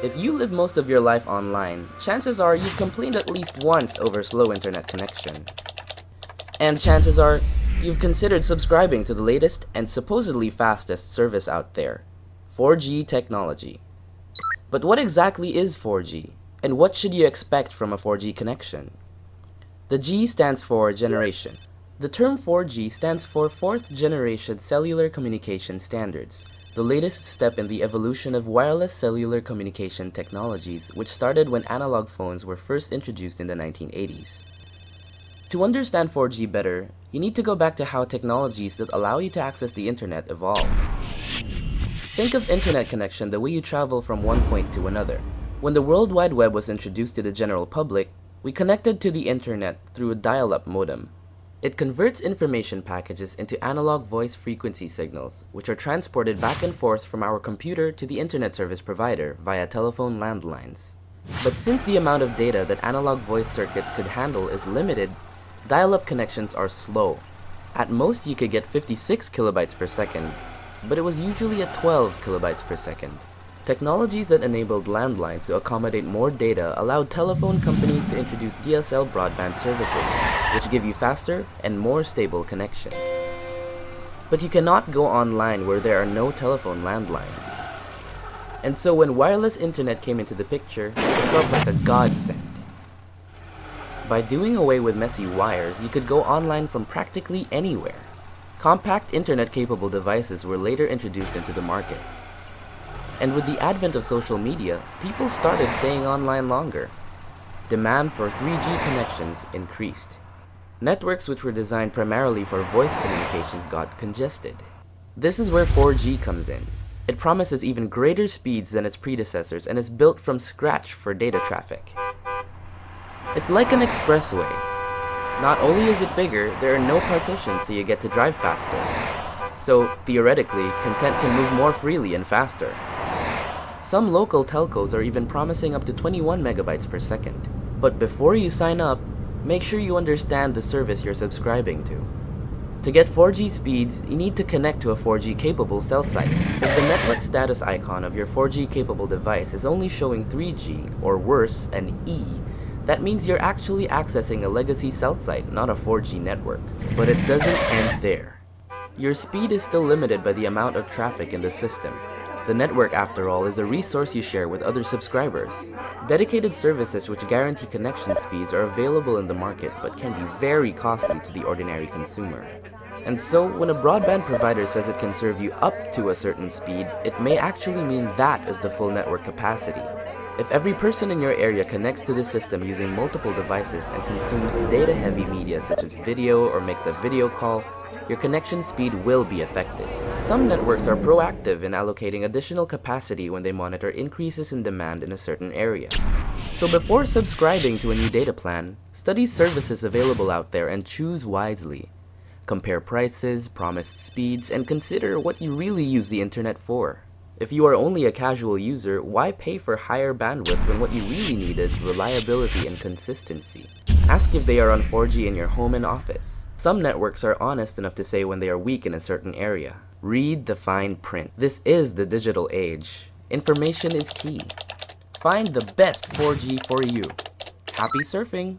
If you live most of your life online, chances are you've complained at least once over slow internet connection. And chances are you've considered subscribing to the latest and supposedly fastest service out there, 4G technology. But what exactly is 4G, and what should you expect from a 4G connection? The G stands for generation. The term 4G stands for Fourth Generation Cellular Communication Standards, the latest step in the evolution of wireless cellular communication technologies, which started when analog phones were first introduced in the 1980s. To understand 4G better, you need to go back to how technologies that allow you to access the internet evolved. Think of internet connection the way you travel from one point to another. When the World Wide Web was introduced to the general public, we connected to the internet through a dial-up modem. It converts information packages into analog voice frequency signals, which are transported back and forth from our computer to the internet service provider via telephone landlines. But since the amount of data that analog voice circuits could handle is limited, dial-up connections are slow. At most you could get 56 kilobytes per second, but it was usually at 12 kilobytes per second. Technologies that enabled landlines to accommodate more data allowed telephone companies to introduce DSL broadband services, which give you faster and more stable connections. But you cannot go online where there are no telephone landlines. And so when wireless internet came into the picture, it felt like a godsend. By doing away with messy wires, you could go online from practically anywhere. Compact internet-capable devices were later introduced into the market. And with the advent of social media, people started staying online longer. Demand for 3G connections increased. Networks which were designed primarily for voice communications got congested. This is where 4G comes in. It promises even greater speeds than its predecessors and is built from scratch for data traffic. It's like an expressway. Not only is it bigger, there are no partitions so you get to drive faster. So, theoretically, content can move more freely and faster. Some local telcos are even promising up to 21 megabytes per second. But before you sign up, make sure you understand the service you're subscribing to. To get 4G speeds, you need to connect to a 4G capable cell site. If the network status icon of your 4G capable device is only showing 3G, or worse, an E, that means you're actually accessing a legacy cell site, not a 4G network. But it doesn't end there. Your speed is still limited by the amount of traffic in the system. The network, after all, is a resource you share with other subscribers. Dedicated services which guarantee connection speeds are available in the market but can be very costly to the ordinary consumer. And so, when a broadband provider says it can serve you up to a certain speed, it may actually mean that is the full network capacity. If every person in your area connects to this system using multiple devices and consumes data-heavy media such as video or makes a video call, your connection speed will be affected. Some networks are proactive in allocating additional capacity when they monitor increases in demand in a certain area. So before subscribing to a new data plan, study services available out there and choose wisely. Compare prices, promised speeds, and consider what you really use the internet for. If you are only a casual user, why pay for higher bandwidth when what you really need is reliability and consistency? Ask if they are on 4G in your home and office. Some networks are honest enough to say when they are weak in a certain area. Read the fine print. This is the digital age. Information is key. Find the best 4G for you. Happy surfing!